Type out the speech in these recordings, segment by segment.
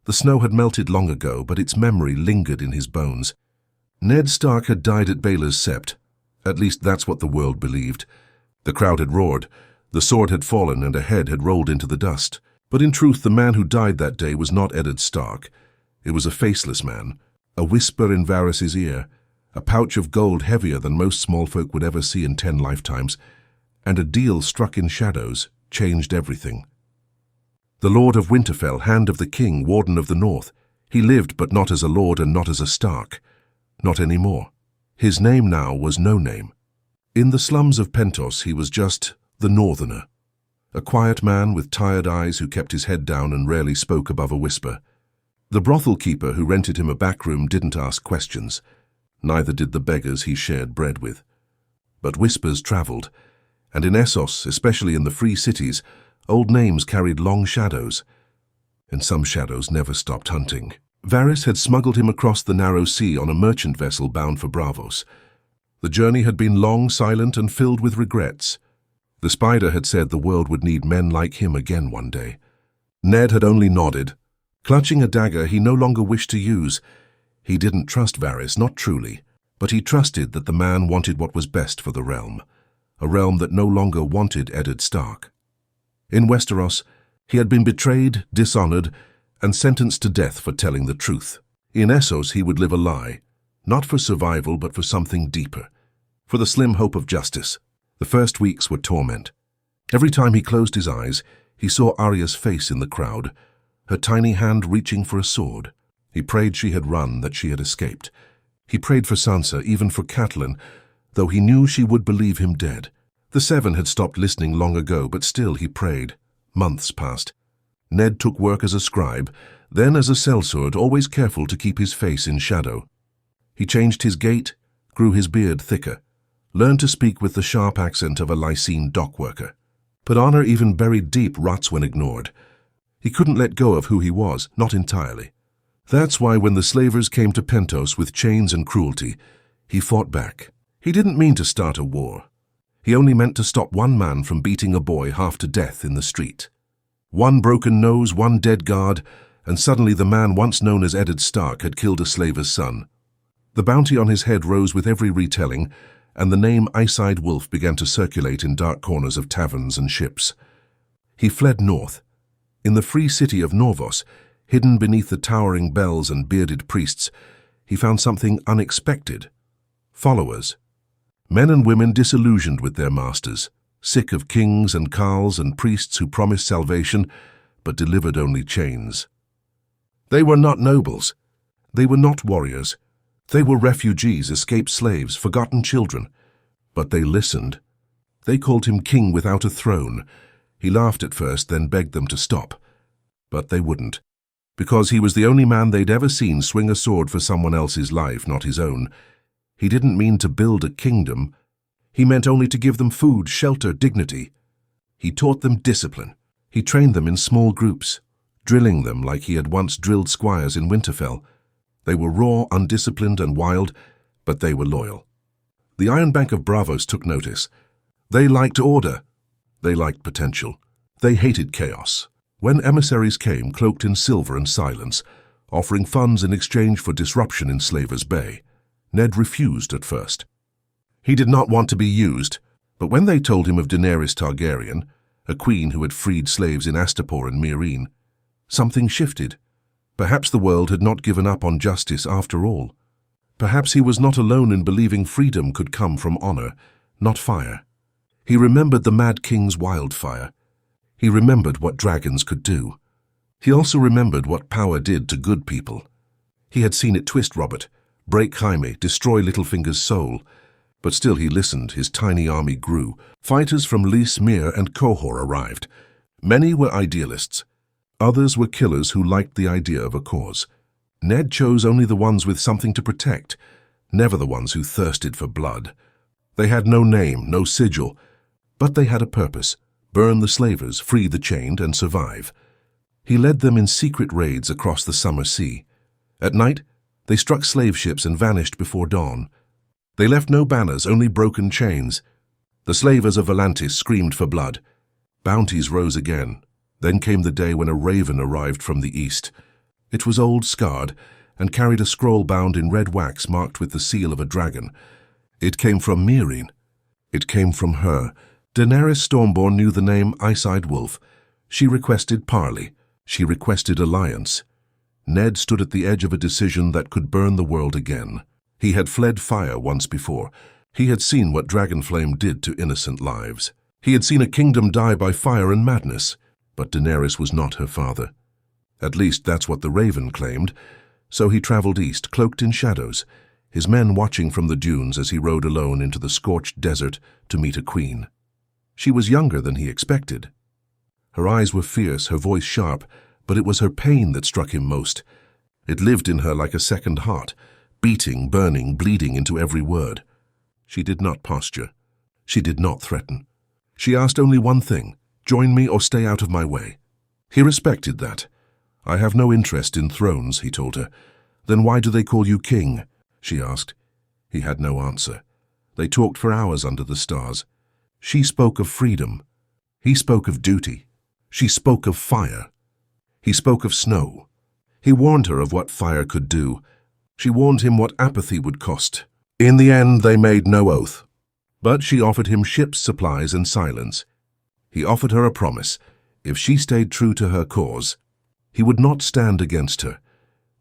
The snow had melted long ago, but its memory lingered in his bones. Ned Stark had died at Baelor's Sept. At least that's what the world believed. The crowd had roared, the sword had fallen, and a head had rolled into the dust. But in truth, the man who died that day was not Eddard Stark. It was a faceless man, a whisper in Varys's ear, a pouch of gold heavier than most small folk would ever see in 10 lifetimes, and a deal struck in shadows changed everything. The Lord of Winterfell, Hand of the King, Warden of the North. He lived, but not as a lord and not as a Stark. Not anymore. His name now was no name. In the slums of Pentos, he was just the Northerner. A quiet man with tired eyes who kept his head down and rarely spoke above a whisper. The brothel keeper who rented him a back room didn't ask questions. Neither did the beggars he shared bread with. But whispers travelled, and in Essos, especially in the free cities, old names carried long shadows, and some shadows never stopped hunting. Varys had smuggled him across the narrow sea on a merchant vessel bound for Braavos. The journey had been long, silent, and filled with regrets. The Spider had said the world would need men like him again one day. Ned had only nodded, clutching a dagger he no longer wished to use. He didn't trust Varys, not truly, but he trusted that the man wanted what was best for the realm, a realm that no longer wanted Eddard Stark. In Westeros, he had been betrayed, dishonored, and sentenced to death for telling the truth. In Essos, he would live a lie, not for survival but for something deeper, for the slim hope of justice. The first weeks were torment. Every time he closed his eyes, he saw Arya's face in the crowd, her tiny hand reaching for a sword. He prayed she had run, that she had escaped. He prayed for Sansa, even for Catelyn, though he knew she would believe him dead. The Seven had stopped listening long ago, but still he prayed. Months passed. Ned took work as a scribe, then as a sellsword, always careful to keep his face in shadow. He changed his gait, grew his beard thicker, learned to speak with the sharp accent of a Lysene dockworker. But honor, even buried deep, rots when ignored. He couldn't let go of who he was, not entirely. That's why when the slavers came to Pentos with chains and cruelty, he fought back. He didn't mean to start a war. He only meant to stop one man from beating a boy half to death in the street. One broken nose, one dead guard, and suddenly the man once known as Eddard Stark had killed a slaver's son. The bounty on his head rose with every retelling, and the name Ice-Eyed Wolf began to circulate in dark corners of taverns and ships. He fled north. In the free city of Norvos, hidden beneath the towering bells and bearded priests, he found something unexpected. Followers. Men and women disillusioned with their masters, sick of kings and carls and priests who promised salvation but delivered only chains. They were not nobles. They were not warriors. They were refugees, escaped slaves, forgotten children. But they listened. They called him king without a throne. He laughed at first, then begged them to stop. But they wouldn't, because he was the only man they'd ever seen swing a sword for someone else's life, not his own. He didn't mean to build a kingdom. He meant only to give them food, shelter, dignity. He taught them discipline. He trained them in small groups, drilling them like he had once drilled squires in Winterfell. They were raw, undisciplined, and wild, but they were loyal. The Iron Bank of Braavos took notice. They liked order. They liked potential. They hated chaos. When emissaries came, cloaked in silver and silence, offering funds in exchange for disruption in Slaver's Bay, Ned refused at first. He did not want to be used, but when they told him of Daenerys Targaryen, a queen who had freed slaves in Astapor and Meereen, something shifted. Perhaps the world had not given up on justice after all. Perhaps he was not alone in believing freedom could come from honor, not fire. He remembered the Mad King's wildfire. He remembered what dragons could do. He also remembered what power did to good people. He had seen it twist Robert, break Jaime, destroy Littlefinger's soul. But still he listened, his tiny army grew. Fighters from Lys Mere and Qohor arrived. Many were idealists. Others were killers who liked the idea of a cause. Ned chose only the ones with something to protect, never the ones who thirsted for blood. They had no name, no sigil, but they had a purpose: burn the slavers, free the chained, and survive. He led them in secret raids across the summer sea. At night, they struck slave ships and vanished before dawn. They left no banners, only broken chains. The slavers of Volantis screamed for blood. Bounties rose again. Then came the day when a raven arrived from the east. It was old, scarred, and carried a scroll bound in red wax marked with the seal of a dragon. It came from Meereen. It came from her. Daenerys Stormborn knew the name Ice-Eyed Wolf. She requested parley. She requested alliance. Ned stood at the edge of a decision that could burn the world again. He had fled fire once before. He had seen what Dragonflame did to innocent lives. He had seen a kingdom die by fire and madness. But Daenerys was not her father. At least that's what the Raven claimed. So he traveled east, cloaked in shadows, his men watching from the dunes as he rode alone into the scorched desert to meet a queen. She was younger than he expected. Her eyes were fierce, her voice sharp, but it was her pain that struck him most. It lived in her like a second heart, beating, burning, bleeding into every word. She did not posture. She did not threaten. She asked only one thing: join me or stay out of my way. He respected that. I have no interest in thrones, he told her. Then why do they call you king? She asked. He had no answer. They talked for hours under the stars. She spoke of freedom. He spoke of duty. She spoke of fire. He spoke of snow. He warned her of what fire could do. She warned him what apathy would cost. In the end, they made no oath. But she offered him ships, supplies, and silence. He offered her a promise. If she stayed true to her cause, he would not stand against her.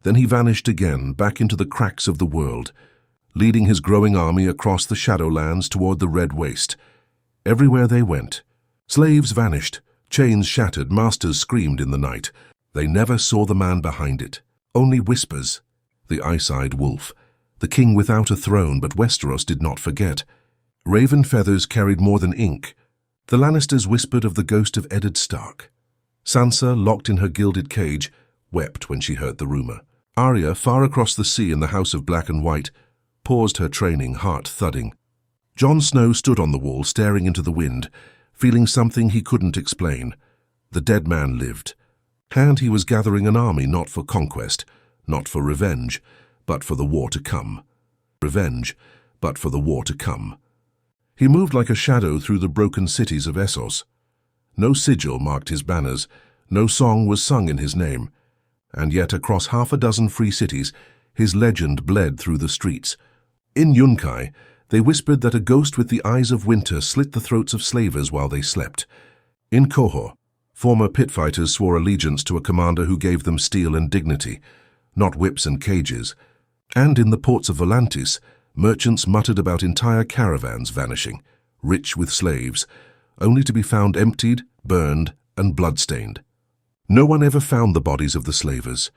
Then he vanished again, back into the cracks of the world, leading his growing army across the Shadowlands toward the Red Waste. Everywhere they went, slaves vanished, chains shattered, masters screamed in the night. They never saw the man behind it, only whispers. The Ice-Eyed Wolf, the king without a throne, but Westeros did not forget. Raven feathers carried more than ink. The Lannisters whispered of the ghost of Eddard Stark. Sansa, locked in her gilded cage, wept when she heard the rumor. Arya, far across the sea in the House of Black and White, paused her training, heart thudding. Jon Snow stood on the wall, staring into the wind, feeling something he couldn't explain. The dead man lived, and he was gathering an army not for conquest, not for revenge, but for the war to come. Revenge, but for the war to come. He moved like a shadow through the broken cities of Essos. No sigil marked his banners, no song was sung in his name, and yet across half a dozen free cities, his legend bled through the streets. In Yunkai, they whispered that a ghost with the eyes of winter slit the throats of slavers while they slept. In Qohor, former pit fighters swore allegiance to a commander who gave them steel and dignity, not whips and cages. And in the ports of Volantis, merchants muttered about entire caravans vanishing, rich with slaves, only to be found emptied, burned, and blood-stained. No one ever found the bodies of the slavers,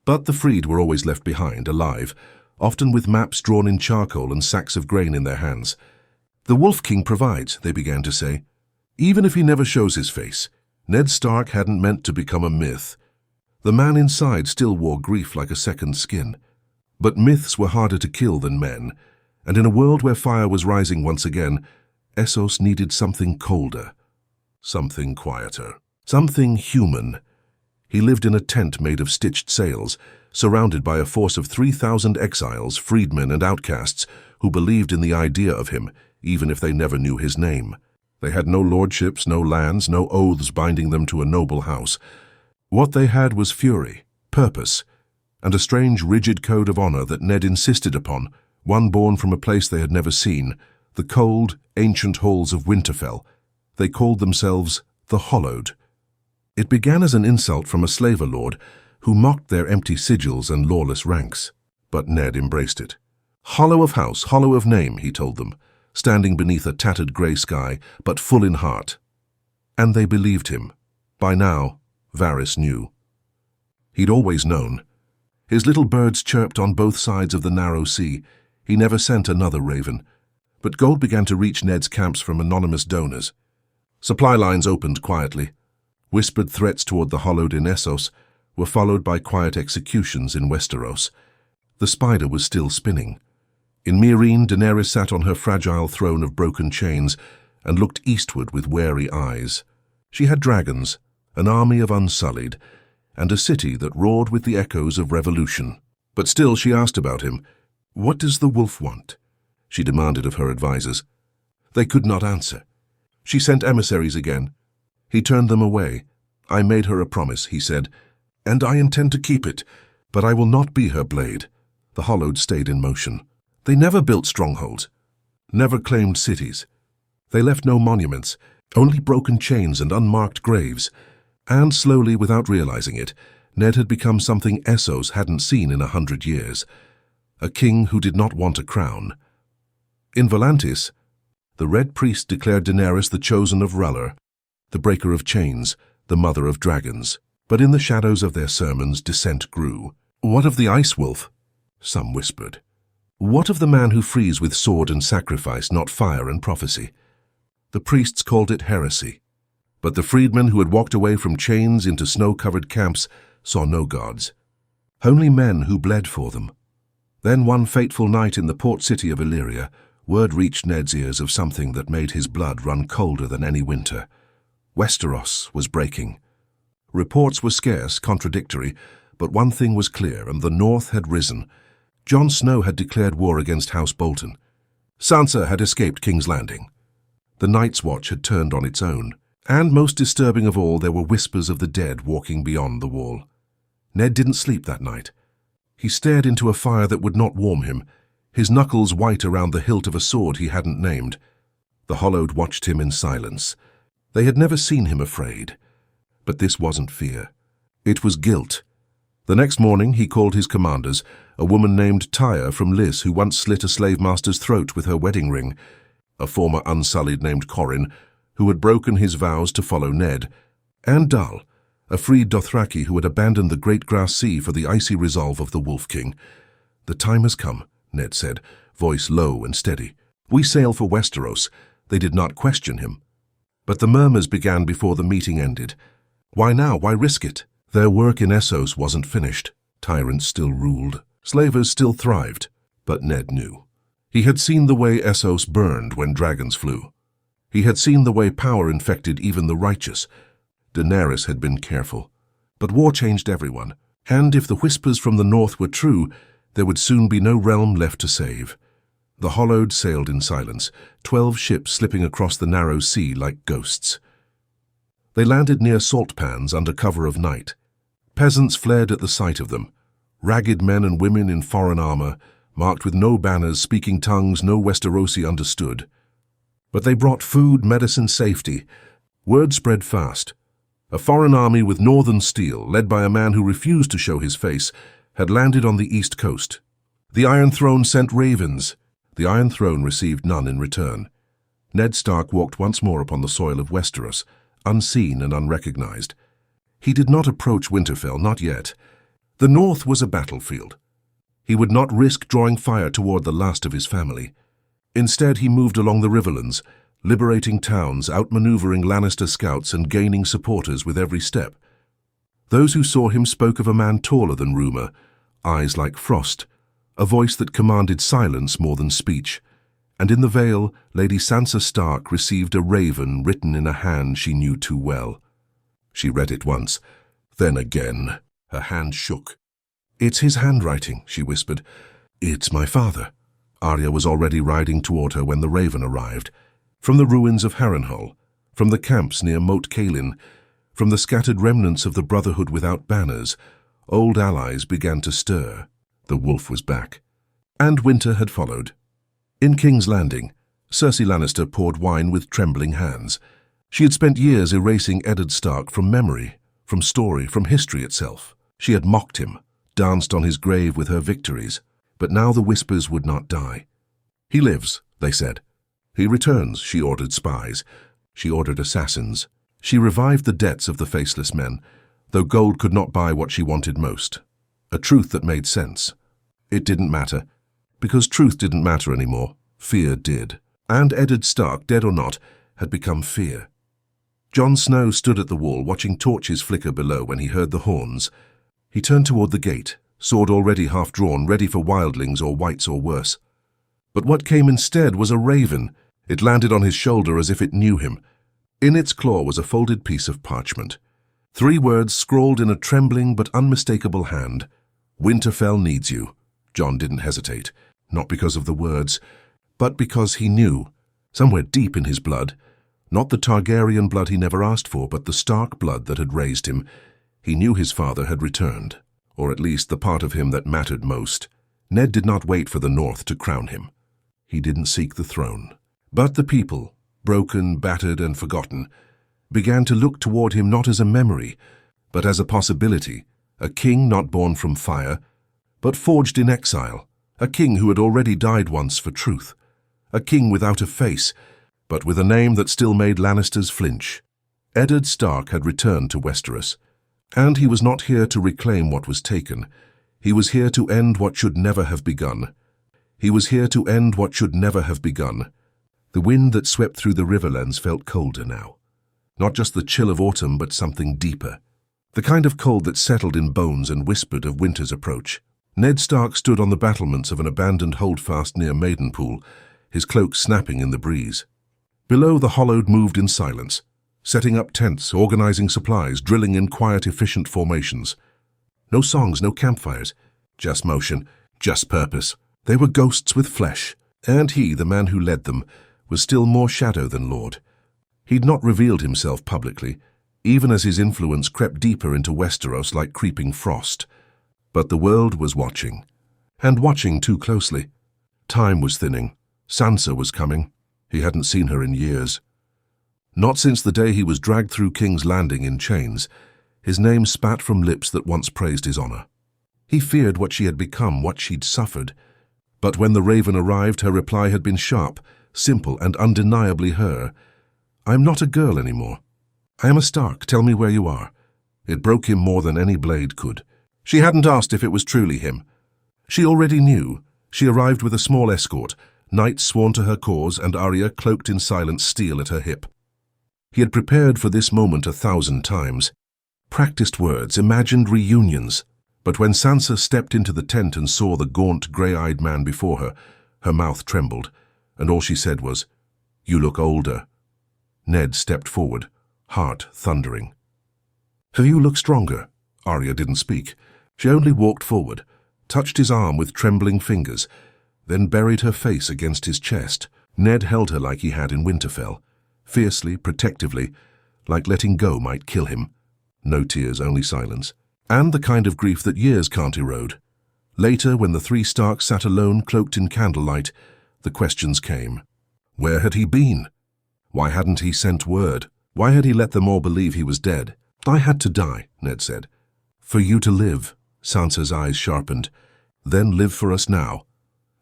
but the freed were always left behind, alive, often with maps drawn in charcoal and sacks of grain in their hands. The Wolf King provides, they began to say. Even if he never shows his face, Ned Stark hadn't meant to become a myth. The man inside still wore grief like a second skin. But myths were harder to kill than men, and in a world where fire was rising once again, Essos needed something colder, something quieter, something human. He lived in a tent made of stitched sails, surrounded by a force of 3,000 exiles, freedmen, and outcasts who believed in the idea of him, even if they never knew his name. They had no lordships, no lands, no oaths binding them to a noble house. What they had was fury, purpose, and a strange, rigid code of honor that Ned insisted upon, one born from a place they had never seen, the cold, ancient halls of Winterfell. They called themselves the Hollowed. It began as an insult from a slaver lord who mocked their empty sigils and lawless ranks. But Ned embraced it. Hollow of house, hollow of name, he told them, standing beneath a tattered grey sky, but full in heart. And they believed him. By now, Varys knew. He'd always known. His little birds chirped on both sides of the narrow sea. He never sent another raven. But gold began to reach Ned's camps from anonymous donors. Supply lines opened quietly. Whispered threats toward the Hollowed in Essos were followed by quiet executions in Westeros. The spider was still spinning. In Meereen, Daenerys sat on her fragile throne of broken chains and looked eastward with wary eyes. She had dragons, an army of Unsullied, and a city that roared with the echoes of revolution. But still she asked about him. What does the wolf want? She demanded of her advisers. They could not answer. She sent emissaries again. He turned them away. I made her a promise, he said. And I intend to keep it, but I will not be her blade. The Hollowed stayed in motion. They never built strongholds, never claimed cities. They left no monuments, only broken chains and unmarked graves. And slowly, without realizing it, Ned had become something Essos hadn't seen in 100 years. A king who did not want a crown. In Volantis, the Red Priest declared Daenerys the chosen of R'hllor, the breaker of chains, the mother of dragons. But in the shadows of their sermons, dissent grew. What of the Ice Wolf? Some whispered. What of the man who frees with sword and sacrifice, not fire and prophecy? The priests called it heresy. But the freedmen who had walked away from chains into snow-covered camps saw no gods, only men who bled for them. Then one fateful night in the port city of Illyria, word reached Ned's ears of something that made his blood run colder than any winter. Westeros was breaking. Reports were scarce, contradictory, but one thing was clear, and the North had risen. Jon Snow had declared war against House Bolton. Sansa had escaped King's Landing. The Night's Watch had turned on its own. And most disturbing of all, there were whispers of the dead walking beyond the wall. Ned didn't sleep that night. He stared into a fire that would not warm him, his knuckles white around the hilt of a sword he hadn't named. The Hollowed watched him in silence. They had never seen him afraid. But this wasn't fear. It was guilt. The next morning he called his commanders, a woman named Tyre from Lys who once slit a slave master's throat with her wedding ring, a former Unsullied named Corrin, who had broken his vows to follow Ned, and Dal, a freed Dothraki who had abandoned the Great Grass Sea for the icy resolve of the Wolf King. The time has come, Ned said, voice low and steady. We sail for Westeros. They did not question him. But the murmurs began before the meeting ended. Why now? Why risk it? Their work in Essos wasn't finished. Tyrants still ruled. Slavers still thrived. But Ned knew. He had seen the way Essos burned when dragons flew. He had seen the way power infected even the righteous. Daenerys had been careful. But war changed everyone. And if the whispers from the north were true, there would soon be no realm left to save. The Hollowed sailed in silence, 12 ships slipping across the narrow sea like ghosts. They landed near salt pans under cover of night. Peasants fled at the sight of them. Ragged men and women in foreign armor, marked with no banners, speaking tongues no Westerosi understood. But they brought food, medicine, safety. Word spread fast. A foreign army with northern steel, led by a man who refused to show his face, had landed on the east coast. The Iron Throne sent ravens. The Iron Throne received none in return. Ned Stark walked once more upon the soil of Westeros, unseen and unrecognized. He did not approach Winterfell, not yet. The north was a battlefield. He would not risk drawing fire toward the last of his family. Instead, he moved along the riverlands, liberating towns, outmaneuvering Lannister scouts and gaining supporters with every step. Those who saw him spoke of a man taller than rumor, eyes like frost, a voice that commanded silence more than speech. And in the Vale, Lady Sansa Stark received a raven written in a hand she knew too well. She read it once, then again. Her hand shook. "It's his handwriting," she whispered. "It's my father." Arya was already riding toward her when the raven arrived. From the ruins of Harrenhal, from the camps near Moat Cailin, from the scattered remnants of the Brotherhood without banners, old allies began to stir. The wolf was back. And winter had followed. In King's Landing, Cersei Lannister poured wine with trembling hands. She had spent years erasing Eddard Stark from memory, from story, from history itself. She had mocked him, danced on his grave with her victories. But now the whispers would not die. "He lives," they said. "He returns," she ordered spies. She ordered assassins. She revived the debts of the faceless men, though gold could not buy what she wanted most. A truth that made sense. It didn't matter, because truth didn't matter anymore. Fear did. And Eddard Stark, dead or not, had become fear. Jon Snow stood at the wall, watching torches flicker below when he heard the horns. He turned toward the gate, sword already half drawn, ready for wildlings or wights or worse. But what came instead was a raven. It landed on his shoulder as if it knew him. In its claw was a folded piece of parchment. 3 words scrawled in a trembling but unmistakable hand. "Winterfell needs you." Jon didn't hesitate, not because of the words, but because he knew, somewhere deep in his blood, not the Targaryen blood he never asked for, but the Stark blood that had raised him, He knew his father had returned, or at least the part of him that mattered most. Ned did not wait for the North to crown him. He didn't seek the throne. But the people, broken, battered, and forgotten, began to look toward him not as a memory, but as a possibility, a king not born from fire, but forged in exile, a king who had already died once for truth, a king without a face, but with a name that still made Lannisters flinch. Eddard Stark had returned to Westeros, and he was not here to reclaim what was taken. He was here to end what should never have begun. He was here to end what should never have begun. The wind that swept through the riverlands felt colder now. Not just the chill of autumn, but something deeper. The kind of cold that settled in bones and whispered of winter's approach. Ned Stark stood on the battlements of an abandoned holdfast near Maidenpool, his cloak snapping in the breeze. Below, the Hollowed moved in silence, setting up tents, organizing supplies, drilling in quiet, efficient formations. No songs, no campfires, just motion, just purpose. They were ghosts with flesh, and he, the man who led them, was still more shadow than lord. He'd not revealed himself publicly, even as his influence crept deeper into Westeros like creeping frost. But the world was watching, and watching too closely. Time was thinning. Sansa was coming. He hadn't seen her in years. Not since the day he was dragged through King's Landing in chains. His name spat from lips that once praised his honor. He feared what she had become, what she'd suffered. But when the Raven arrived, her reply had been sharp, simple, and undeniably her. "I'm not a girl anymore. I am a Stark. Tell me where you are." It broke him more than any blade could. She hadn't asked if it was truly him. She already knew. She arrived with a small escort, knights sworn to her cause, and Arya cloaked in silence, steel at her hip. He had prepared for this moment 1,000 times. Practiced words, imagined reunions. But when Sansa stepped into the tent and saw the gaunt, grey-eyed man before her, her mouth trembled, and all she said was, "You look older." Ned stepped forward, heart thundering. "Have you looked stronger?" Arya didn't speak. She only walked forward, touched his arm with trembling fingers, then buried her face against his chest. Ned held her like he had in Winterfell, fiercely, protectively, like letting go might kill him. No tears, only silence, and the kind of grief that years can't erode. Later, when the three Starks sat alone, cloaked in candlelight, the questions came. Where had he been? Why hadn't he sent word? Why had he let them all believe he was dead? "I had to die," Ned said. "For you to live," Sansa's eyes sharpened. "Then live for us now."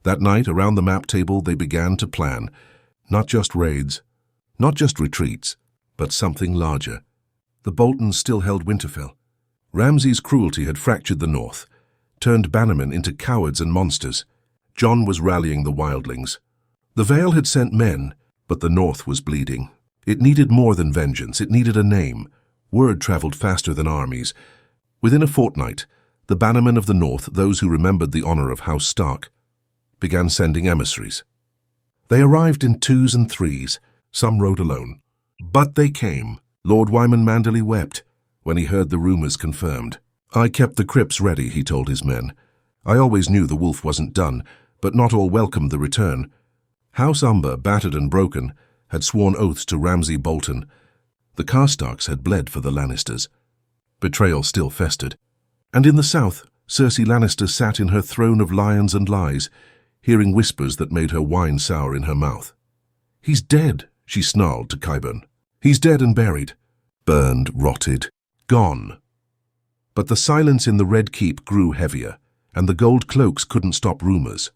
That night, around the map table, they began to plan. Not just raids, not just retreats, but something larger. The Boltons still held Winterfell. Ramsay's cruelty had fractured the North, turned bannermen into cowards and monsters. Jon was rallying the wildlings. The Vale had sent men, but the North was bleeding. It needed more than vengeance. It needed a name. Word traveled faster than armies. Within a fortnight, the bannermen of the North, those who remembered the honor of House Stark, began sending emissaries. They arrived in 2s and 3s. Some rode alone. But they came. Lord Wyman Manderley wept when he heard the rumors confirmed. "I kept the crypts ready," he told his men. "I always knew the wolf wasn't done, but not all welcomed the return." House Umber, battered and broken, had sworn oaths to Ramsay Bolton. The Karstarks had bled for the Lannisters. Betrayal still festered. And in the south, Cersei Lannister sat in her throne of lions and lies, hearing whispers that made her wine sour in her mouth. "He's dead," she snarled to Qyburn. "He's dead and buried. Burned, rotted, gone." But the silence in the Red Keep grew heavier, and the gold cloaks couldn't stop rumors.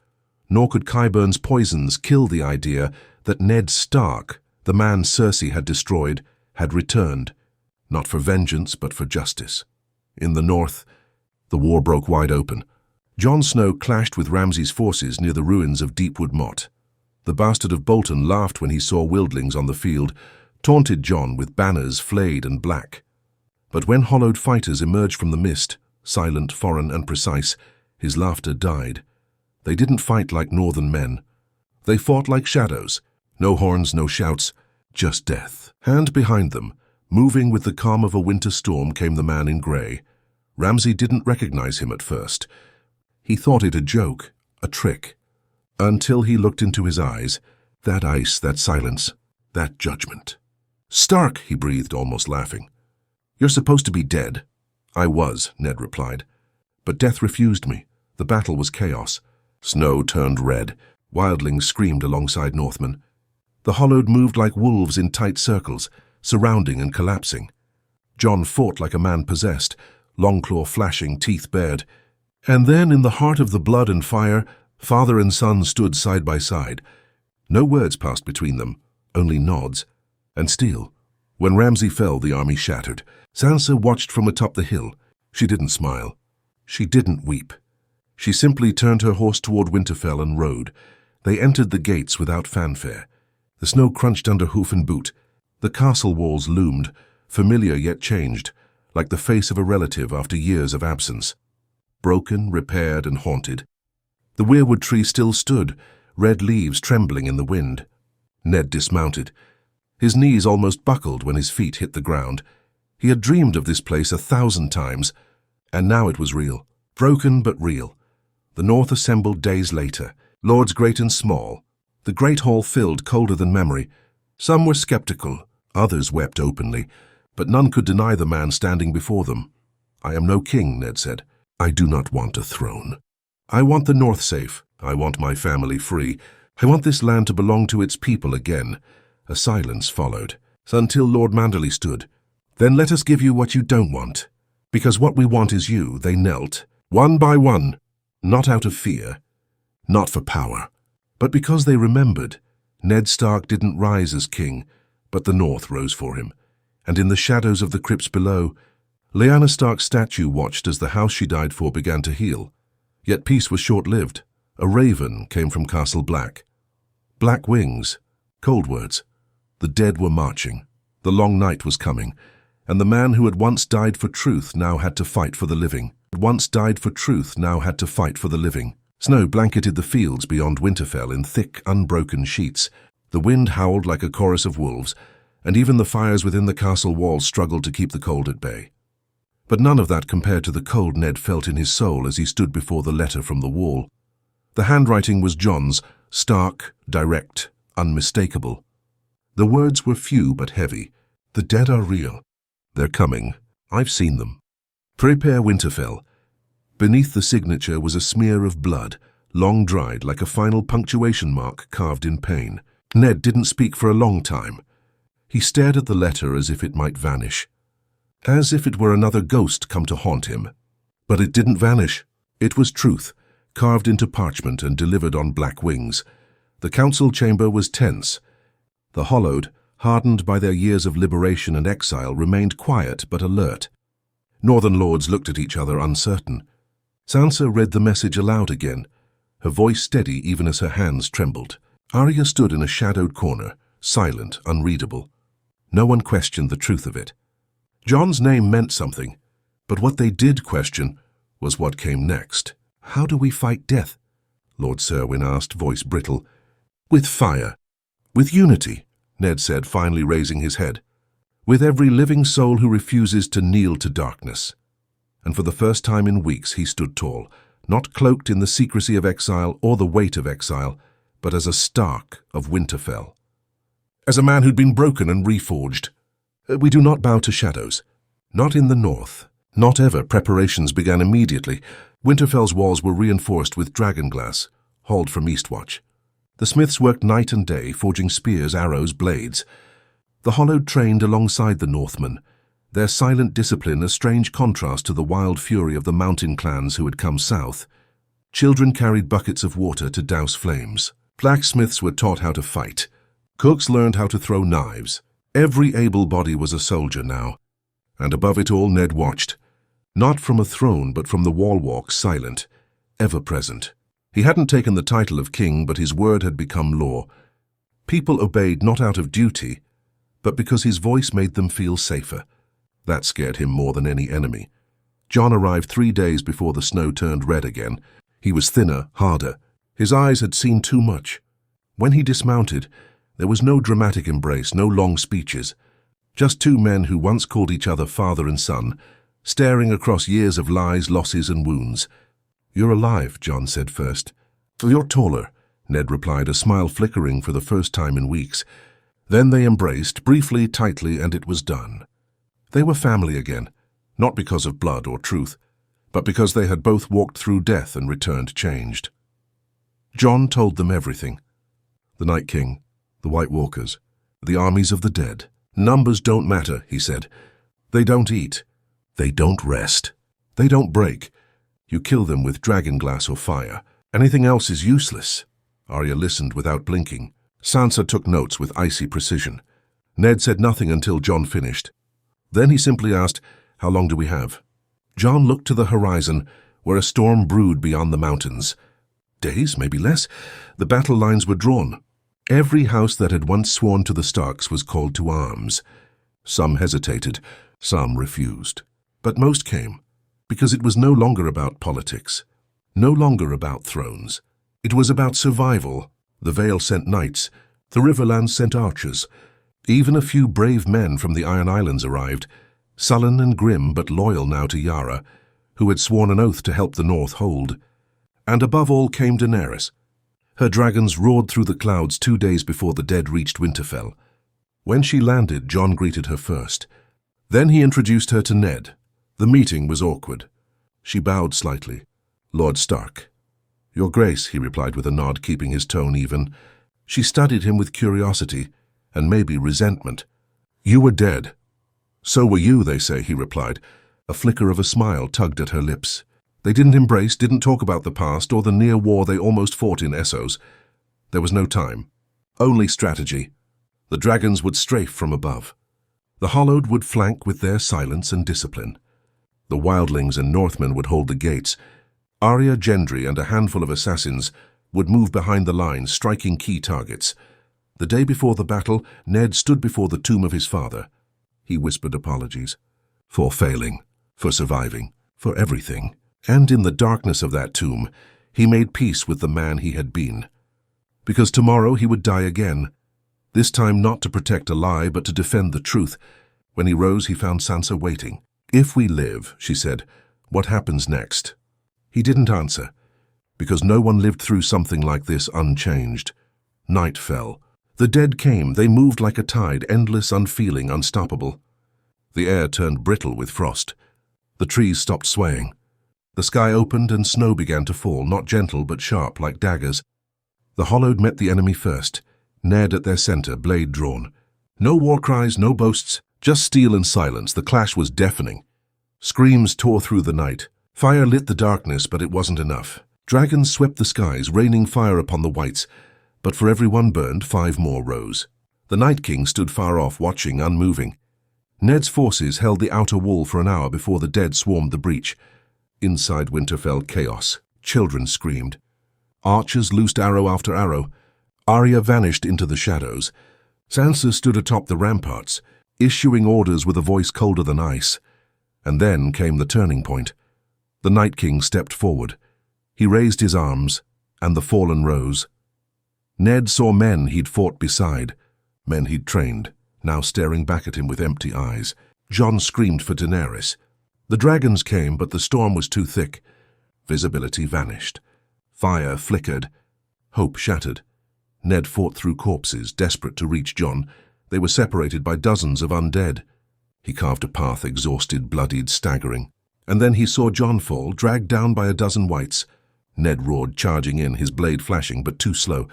Nor could Qyburn's poisons kill the idea that Ned Stark, the man Cersei had destroyed, had returned, not for vengeance but for justice. In the north, the war broke wide open. Jon Snow clashed with Ramsay's forces near the ruins of Deepwood Motte. The bastard of Bolton laughed when he saw wildlings on the field, taunted Jon with banners flayed and black. But when hollowed fighters emerged from the mist, silent, foreign, and precise, his laughter died. They didn't fight like northern men. They fought like shadows. No horns, no shouts, just death. And behind them, moving with the calm of a winter storm, came the man in grey. Ramsay didn't recognize him at first. He thought it a joke, a trick. Until he looked into his eyes, that ice, that silence, that judgment. "Stark," he breathed, almost laughing. "You're supposed to be dead. I was, Ned replied. But death refused me. The battle was chaos. Snow turned red. Wildlings screamed alongside Northmen. The Hollowed moved like wolves in tight circles, surrounding and collapsing. Jon fought like a man possessed, Longclaw flashing, teeth bared. And then, in the heart of the blood and fire, father and son stood side by side. No words passed between them, only nods. And steel. When Ramsay fell, the army shattered. Sansa watched from atop the hill. She didn't smile. She didn't weep. She simply turned her horse toward Winterfell and rode. They entered the gates without fanfare. The snow crunched under hoof and boot. The castle walls loomed, familiar yet changed, like the face of a relative after years of absence. Broken, repaired, and haunted. The weirwood tree still stood, red leaves trembling in the wind. Ned dismounted. His knees almost buckled when his feet hit the ground. He had dreamed of this place 1,000 times, and now it was real. Broken but real. The North assembled days later, lords great and small. The great hall filled, colder than memory. Some were skeptical, others wept openly, but none could deny the man standing before them. "I am no king," Ned said. "I do not want a throne. I want the North safe. I want my family free. I want this land to belong to its people again." A silence followed, until Lord Manderley stood. "Then let us give you what you don't want. Because what we want is you." They knelt, one by one, not out of fear, not for power, but because they remembered. Ned Stark didn't rise as king, but the North rose for him. And in the shadows of the crypts below, Lyanna Stark's statue watched as the house she died for began to heal. Yet peace was short-lived. A raven came from Castle Black. Black wings, cold words. The dead were marching. The long night was coming, and the man who had once died for truth now had to fight for the living. Snow blanketed the fields beyond Winterfell in thick, unbroken sheets. The wind howled like a chorus of wolves, and even the fires within the castle walls struggled to keep the cold at bay. But none of that compared to the cold Ned felt in his soul as he stood before the letter from the wall. The handwriting was Jon's, stark, direct, unmistakable. The words were few but heavy. "The dead are real. They're coming. I've seen them. Prepare Winterfell." Beneath the signature was a smear of blood, long dried like a final punctuation mark carved in pain. Ned didn't speak for a long time. He stared at the letter as if it might vanish. As if it were another ghost come to haunt him. But it didn't vanish. It was truth, carved into parchment and delivered on black wings. The council chamber was tense. The Hollowed, hardened by their years of liberation and exile, remained quiet but alert. Northern lords looked at each other, uncertain. Sansa read the message aloud again, her voice steady even as her hands trembled. Arya stood in a shadowed corner, silent, unreadable. No one questioned the truth of it. Jon's name meant something, but what they did question was what came next. "How do we fight death?" Lord Serwyn asked, voice brittle. "With fire. With unity," Ned said, finally raising his head. "With every living soul who refuses to kneel to darkness." And for the first time in weeks he stood tall, not cloaked in the secrecy of exile or the weight of exile, but as a Stark of Winterfell. As a man who'd been broken and reforged. "We do not bow to shadows. Not in the North. Not ever." Preparations began immediately. Winterfell's walls were reinforced with dragonglass, hauled from Eastwatch. The smiths worked night and day, forging spears, arrows, blades. The Hollowed trained alongside the Northmen, their silent discipline a strange contrast to the wild fury of the mountain clans who had come south. Children carried buckets of water to douse flames. Blacksmiths were taught how to fight. Cooks learned how to throw knives. Every able body was a soldier now. And above it all Ned watched, not from a throne but from the wall walk, silent, ever present. He hadn't taken the title of king, but his word had become law. People obeyed not out of duty, but because his voice made them feel safer. That scared him more than any enemy. Jon arrived 3 days before the snow turned red again. He was thinner, harder. His eyes had seen too much. When he dismounted, there was no dramatic embrace, no long speeches. Just two men who once called each other father and son, staring across years of lies, losses, and wounds. "You're alive," Jon said first. "You're taller," Ned replied, a smile flickering for the first time in weeks. Then they embraced, briefly, tightly, and it was done. They were family again, not because of blood or truth, but because they had both walked through death and returned changed. Jon told them everything. The Night King, the White Walkers, the armies of the dead. Numbers don't matter, he said. They don't eat. They don't rest. They don't break. You kill them with dragonglass or fire. Anything else is useless. Arya listened without blinking. Sansa took notes with icy precision. Ned said nothing until Jon finished. Then he simply asked, "How long do we have?" Jon looked to the horizon, where a storm brewed beyond the mountains. Days, maybe less. The battle lines were drawn. Every house that had once sworn to the Starks was called to arms. Some hesitated, some refused. But most came, because it was no longer about politics, no longer about thrones. It was about survival. The Vale sent knights, the Riverlands sent archers. Even a few brave men from the Iron Islands arrived, sullen and grim but loyal now to Yara, who had sworn an oath to help the North hold. And above all came Daenerys. Her dragons roared through the clouds 2 days before the dead reached Winterfell. When she landed, Jon greeted her first. Then he introduced her to Ned. The meeting was awkward. She bowed slightly. "Lord Stark." "Your Grace," he replied with a nod, keeping his tone even. She studied him with curiosity, and maybe resentment. "You were dead." "So were you, they say," he replied. A flicker of a smile tugged at her lips. They didn't embrace, didn't talk about the past or the near war they almost fought in Essos. There was no time. Only strategy. The dragons would strafe from above. The Hollowed would flank with their silence and discipline. The wildlings and Northmen would hold the gates. Arya, Gendry, and a handful of assassins would move behind the lines, striking key targets. The day before the battle, Ned stood before the tomb of his father. He whispered apologies. For failing, for surviving, for everything. And in the darkness of that tomb, he made peace with the man he had been. Because tomorrow he would die again. This time not to protect a lie, but to defend the truth. When he rose, he found Sansa waiting. "If we live," she said, "what happens next?" He didn't answer, because no one lived through something like this unchanged. Night fell. The dead came. They moved like a tide, endless, unfeeling, unstoppable. The air turned brittle with frost. The trees stopped swaying. The sky opened and snow began to fall, not gentle but sharp like daggers. The Hollowed met the enemy first, Ned at their center, blade drawn. No war cries, no boasts, just steel and silence. The clash was deafening. Screams tore through the night. Fire lit the darkness, but it wasn't enough. Dragons swept the skies, raining fire upon the whites, but for every one burned, 5 more rose. The Night King stood far off, watching, unmoving. Ned's forces held the outer wall for an hour before the dead swarmed the breach. Inside Winterfell, chaos. Children screamed. Archers loosed arrow after arrow. Arya vanished into the shadows. Sansa stood atop the ramparts, issuing orders with a voice colder than ice. And then came the turning point. The Night King stepped forward. He raised his arms, and the fallen rose. Ned saw men he'd fought beside, men he'd trained, now staring back at him with empty eyes. Jon screamed for Daenerys. The dragons came, but the storm was too thick. Visibility vanished. Fire flickered. Hope shattered. Ned fought through corpses, desperate to reach Jon. They were separated by dozens of undead. He carved a path, exhausted, bloodied, staggering. And then he saw Jon fall, dragged down by a dozen whites. Ned roared, charging in, his blade flashing, but too slow.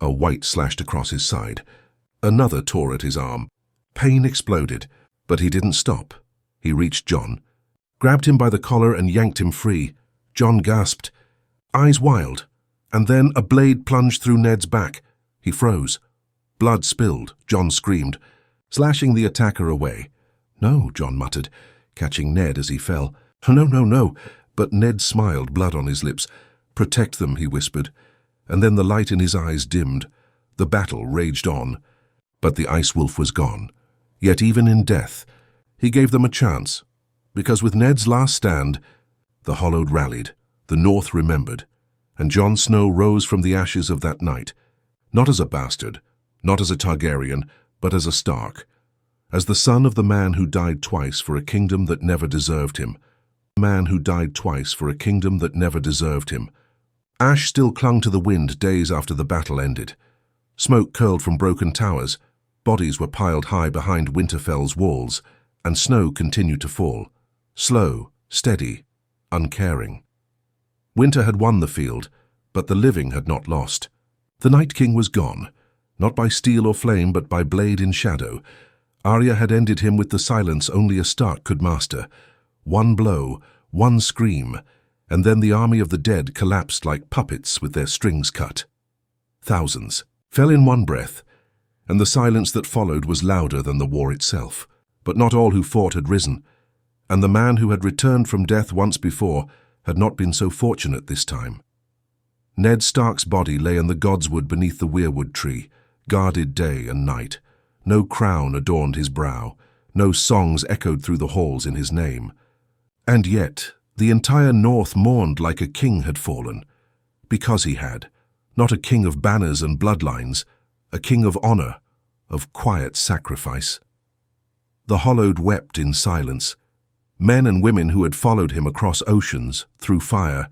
A white slashed across his side. Another tore at his arm. Pain exploded, but he didn't stop. He reached Jon, grabbed him by the collar and yanked him free. Jon gasped, eyes wild, and then a blade plunged through Ned's back. He froze. Blood spilled. Jon screamed, slashing the attacker away. "No," Jon muttered, catching Ned as he fell. "No, no, no." But Ned smiled, blood on his lips. "Protect them," he whispered, and then the light in his eyes dimmed. The battle raged on, but the Ice Wolf was gone. Yet even in death, he gave them a chance, because with Ned's last stand, the Hollowed rallied, the North remembered, and Jon Snow rose from the ashes of that night, not as a bastard, not as a Targaryen, but as a Stark, as the son of the man who died twice for a kingdom that never deserved him. The man who died twice for a kingdom that never deserved him. Ash still clung to the wind days after the battle ended. Smoke curled from broken towers, bodies were piled high behind Winterfell's walls, and snow continued to fall. slow, steady, uncaring. Winter had won the field, but the living had not lost. The Night King was gone, not by steel or flame, but by blade in shadow. Arya had ended him with the silence only a Stark could master. One blow, one scream, and then the army of the dead collapsed like puppets with their strings cut. Thousands fell in one breath, and the silence that followed was louder than the war itself. But not all who fought had risen, and the man who had returned from death once before had not been so fortunate this time. Ned Stark's body lay in the godswood beneath the weirwood tree, guarded day and night. No crown adorned his brow, no songs echoed through the halls in his name. And yet, the entire North mourned like a king had fallen, because he had, not a king of banners and bloodlines, a king of honor, of quiet sacrifice. The Hollowed wept in silence. Men and women who had followed him across oceans, through fire,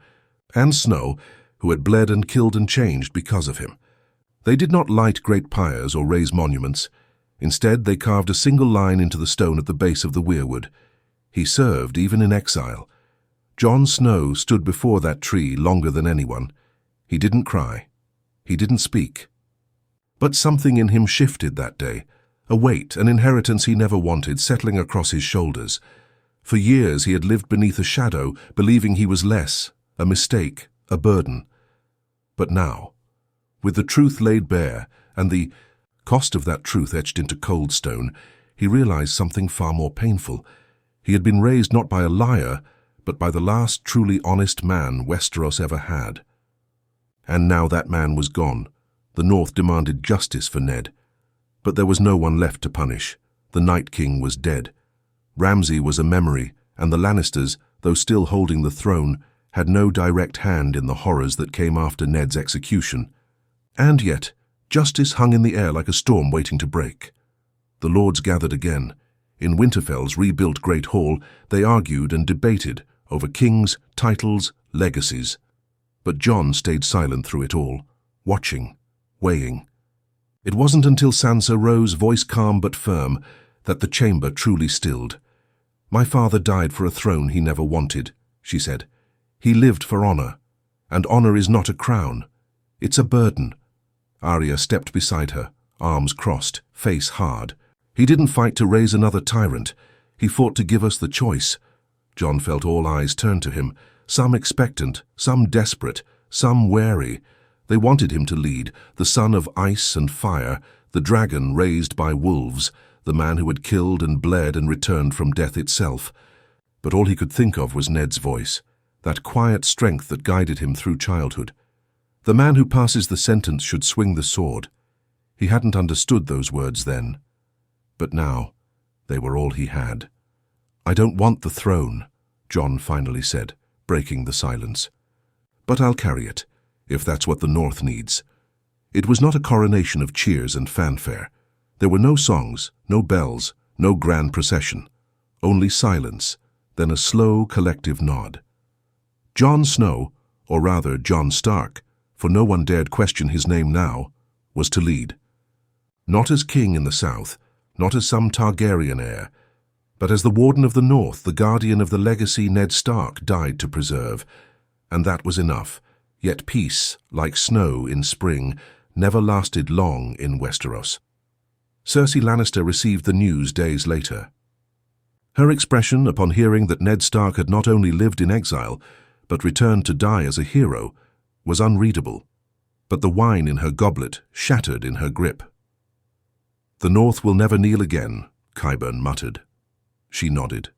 and snow, who had bled and killed and changed because of him. They did not light great pyres or raise monuments. Instead, they carved a single line into the stone at the base of the weirwood. He served even in exile. Jon Snow stood before that tree longer than anyone. He didn't cry. He didn't speak. But something in him shifted that day, a weight, an inheritance he never wanted, settling across his shoulders. For years he had lived beneath a shadow, believing he was less, a mistake, a burden. But now, with the truth laid bare, and the cost of that truth etched into cold stone, he realized something far more painful. He had been raised not by a liar, but by the last truly honest man Westeros ever had. And now that man was gone. The North demanded justice for Ned. But there was no one left to punish. The Night King was dead. Ramsay was a memory, and the Lannisters, though still holding the throne, had no direct hand in the horrors that came after Ned's execution. And yet, justice hung in the air like a storm waiting to break. The lords gathered again. In Winterfell's rebuilt Great Hall, they argued and debated over kings, titles, legacies. But Jon stayed silent through it all, watching, weighing. It wasn't until Sansa rose, voice calm but firm, that the chamber truly stilled. "My father died for a throne he never wanted," she said. "He lived for honor, and honor is not a crown. It's a burden." Arya stepped beside her, arms crossed, face hard. "He didn't fight to raise another tyrant. He fought to give us the choice." Jon felt all eyes turn to him, some expectant, some desperate, some wary. They wanted him to lead, the son of ice and fire, the dragon raised by wolves, the man who had killed and bled and returned from death itself. But all he could think of was Ned's voice, that quiet strength that guided him through childhood. The man who passes the sentence should swing the sword. He hadn't understood those words then. But now, they were all he had. "I don't want the throne," Jon finally said, breaking the silence. "But I'll carry it, if that's what the North needs." It was not a coronation of cheers and fanfare. There were no songs, no bells, no grand procession. Only silence, then a slow, collective nod. Jon Snow, or rather Jon Stark, for no one dared question his name now, was to lead. Not as king in the south, not as some Targaryen heir, but as the Warden of the North, the guardian of the legacy Ned Stark died to preserve. And that was enough. Yet peace, like snow in spring, never lasted long in Westeros. Cersei Lannister received the news days later. Her expression upon hearing that Ned Stark had not only lived in exile, but returned to die as a hero, was unreadable. But the wine in her goblet shattered in her grip. "The North will never kneel again," Qyburn muttered. She nodded.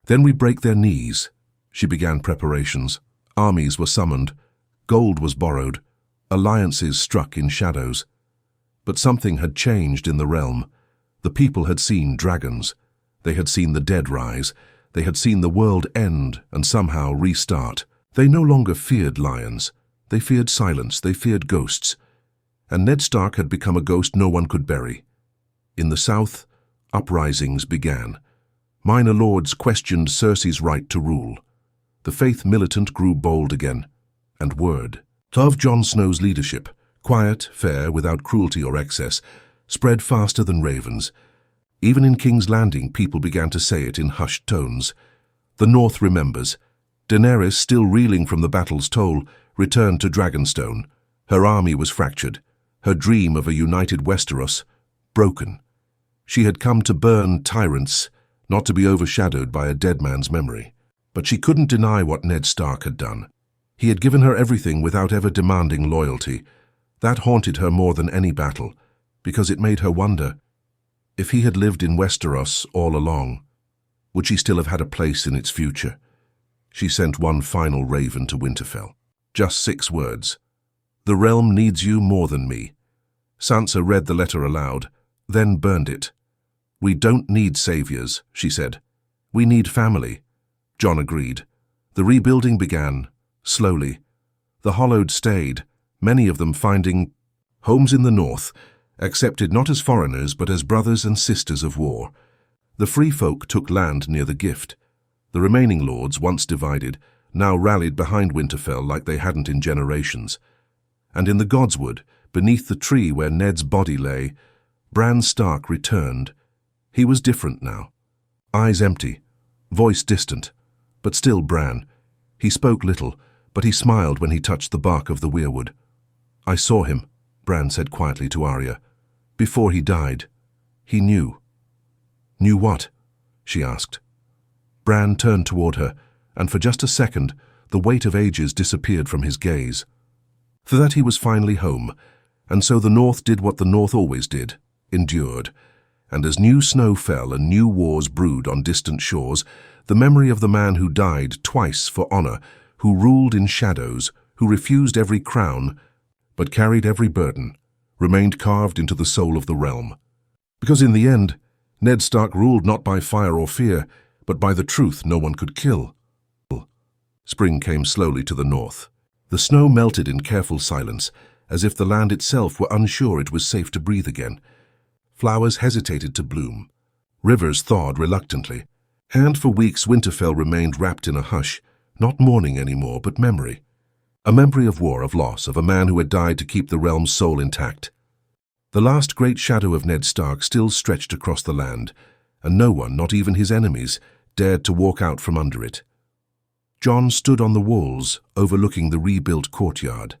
"Then we break their knees." She began preparations. Armies were summoned. Gold was borrowed. Alliances struck in shadows. But something had changed in the realm. The people had seen dragons. They had seen the dead rise. They had seen the world end and somehow restart. They no longer feared lions. They feared silence. They feared ghosts. And Ned Stark had become a ghost no one could bury. In the south, uprisings began. Minor lords questioned Cersei's right to rule. The faith militant grew bold again. And word of Jon Snow's leadership, quiet, fair, without cruelty or excess, spread faster than ravens. Even in King's Landing, people began to say it in hushed tones. The North remembers. Daenerys, still reeling from the battle's toll, returned to Dragonstone. Her army was fractured, her dream of a united Westeros broken. She had come to burn tyrants, not to be overshadowed by a dead man's memory. But she couldn't deny what Ned Stark had done. He had given her everything without ever demanding loyalty. That haunted her more than any battle, because it made her wonder, if he had lived in Westeros all along, would she still have had a place in its future? She sent one final raven to Winterfell. Just 6 words. "The realm needs you more than me." Sansa read the letter aloud, then burned it. "We don't need saviors," she said. "We need family." Jon agreed. The rebuilding began, slowly. The Hollowed stayed, many of them finding homes in the north, accepted not as foreigners but as brothers and sisters of war. The free folk took land near the Gift. The remaining lords, once divided, now rallied behind Winterfell like they hadn't in generations. And in the Godswood, beneath the tree where Ned's body lay, Bran Stark returned. He was different now. Eyes empty, voice distant, but still Bran. He spoke little, but he smiled when he touched the bark of the weirwood. "I saw him," Bran said quietly to Arya. "Before he died. He knew." "Knew what?" she asked. Bran turned toward her, and for just a second, the weight of ages disappeared from his gaze. For that he was finally home, and so the North did what the North always did, endured. And as new snow fell and new wars brewed on distant shores, the memory of the man who died twice for honor, who ruled in shadows, who refused every crown, but carried every burden, remained carved into the soul of the realm. Because in the end, Ned Stark ruled not by fire or fear, but by the truth no one could kill. Spring came slowly to the north. The snow melted in careful silence, as if the land itself were unsure it was safe to breathe again. Flowers hesitated to bloom. Rivers thawed reluctantly. And for weeks Winterfell remained wrapped in a hush, not mourning anymore, but memory. A memory of war, of loss, of a man who had died to keep the realm's soul intact. The last great shadow of Ned Stark still stretched across the land, and no one, not even his enemies, dared to walk out from under it. Jon stood on the walls, overlooking the rebuilt courtyard.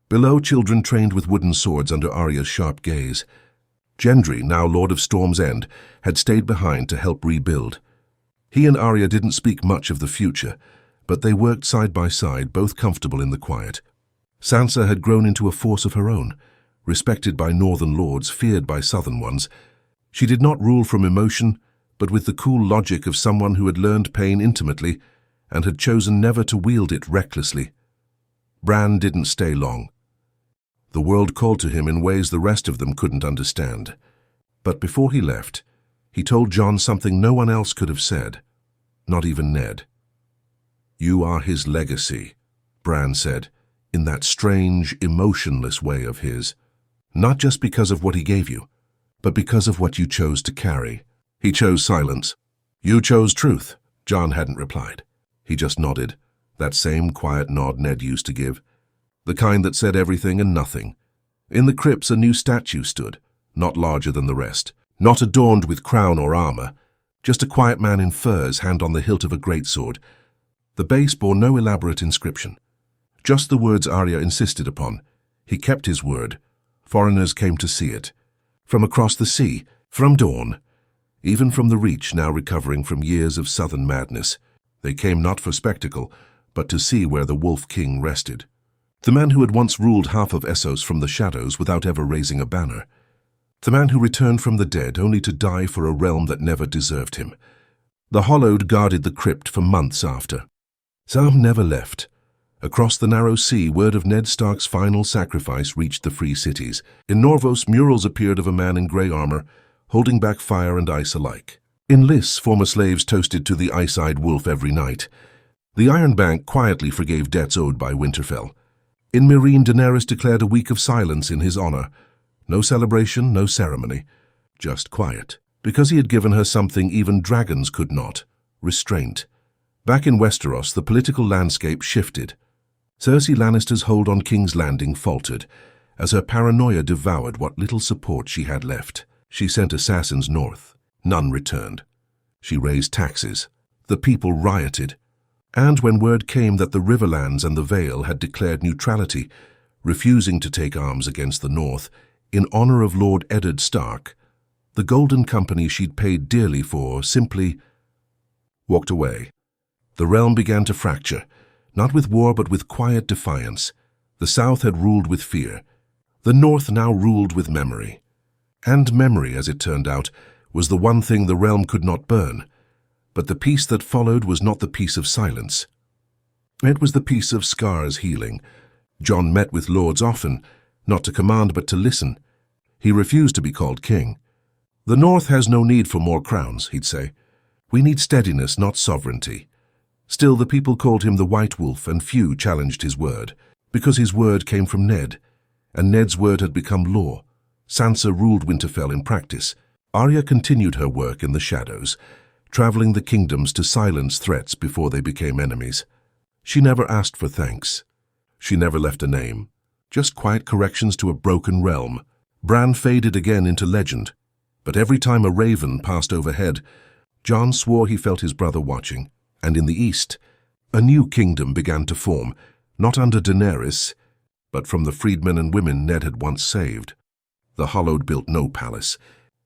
Below, children trained with wooden swords under Arya's sharp gaze. Gendry, now Lord of Storm's End, had stayed behind to help rebuild. He and Arya didn't speak much of the future, but they worked side by side, both comfortable in the quiet. Sansa had grown into a force of her own, respected by northern lords, feared by southern ones. She did not rule from emotion, but with the cool logic of someone who had learned pain intimately and had chosen never to wield it recklessly. Bran didn't stay long. The world called to him in ways the rest of them couldn't understand. But before he left, he told Jon something no one else could have said, not even Ned. "You are his legacy," Bran said, in that strange, emotionless way of his. "Not just because of what he gave you, but because of what you chose to carry." He chose silence. "You chose truth," Jon hadn't replied. He just nodded, that same quiet nod Ned used to give, the kind that said everything and nothing. In the crypts a new statue stood, not larger than the rest, not adorned with crown or armor, just a quiet man in furs, hand on the hilt of a greatsword. The base bore no elaborate inscription, just the words Arya insisted upon. He kept his word. Foreigners came to see it. From across the sea, from Dawn, even from the Reach, now recovering from years of southern madness. They came not for spectacle, but to see where the Wolf King rested. The man who had once ruled half of Essos from the shadows without ever raising a banner. The man who returned from the dead only to die for a realm that never deserved him. The Hollowed guarded the crypt for months after. Some never left. Across the narrow sea, word of Ned Stark's final sacrifice reached the free cities. In Norvos, murals appeared of a man in grey armor, holding back fire and ice alike. In Lys, former slaves toasted to the ice-eyed wolf every night. The Iron Bank quietly forgave debts owed by Winterfell. In Meereen, Daenerys declared a week of silence in his honor. No celebration, no ceremony, just quiet. Because he had given her something even dragons could not, restraint. Back in Westeros, the political landscape shifted. Cersei Lannister's hold on King's Landing faltered, as her paranoia devoured what little support she had left. She sent assassins north. None returned. She raised taxes. The people rioted. And when word came that the Riverlands and the Vale had declared neutrality, refusing to take arms against the North, in honor of Lord Eddard Stark, the Golden Company she'd paid dearly for simply walked away. The realm began to fracture, not with war but with quiet defiance. The South had ruled with fear. The North now ruled with memory. And memory, as it turned out, was the one thing the realm could not burn. But the peace that followed was not the peace of silence. It was the peace of scars healing. Jon met with lords often, not to command but to listen. He refused to be called king. The North has no need for more crowns, he'd say. We need steadiness, not sovereignty. Still, the people called him the White Wolf, and few challenged his word, because his word came from Ned, and Ned's word had become law. Sansa ruled Winterfell in practice. Arya continued her work in the shadows, traveling the kingdoms to silence threats before they became enemies. She never asked for thanks. She never left a name, just quiet corrections to a broken realm. Bran faded again into legend, but every time a raven passed overhead, Jon swore he felt his brother watching. And in the east, a new kingdom began to form, not under Daenerys, but from the freedmen and women Ned had once saved. The Hollowed built no palace.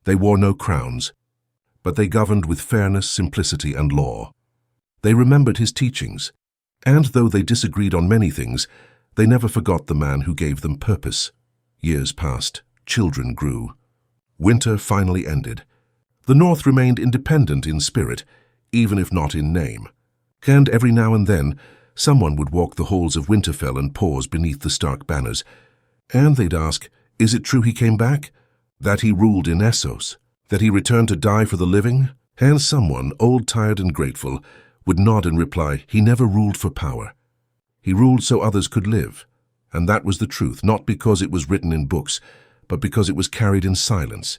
They wore no crowns, but they governed with fairness, simplicity, and law. They remembered his teachings, and though they disagreed on many things, they never forgot the man who gave them purpose. Years passed, children grew. Winter finally ended. The North remained independent in spirit, even if not in name. And every now and then, someone would walk the halls of Winterfell and pause beneath the Stark banners. And they'd ask, is it true he came back? That he ruled in Essos? That he returned to die for the living? And someone, old, tired, and grateful, would nod and reply, he never ruled for power. He ruled so others could live. And that was the truth, not because it was written in books, but because it was carried in silence.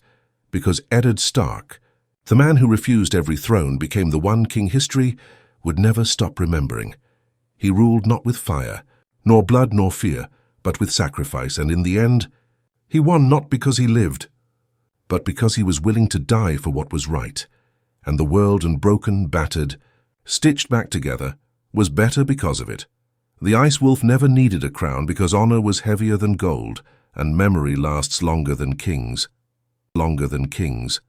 Because Eddard Stark, the man who refused every throne, became the one king history would never stop remembering. He ruled not with fire, nor blood nor fear, but with sacrifice, and in the end, he won not because he lived, but because he was willing to die for what was right. And the world, and broken, battered, stitched back together, was better because of it. The Ice Wolf never needed a crown because honor was heavier than gold, and memory lasts longer than kings. Longer than kings.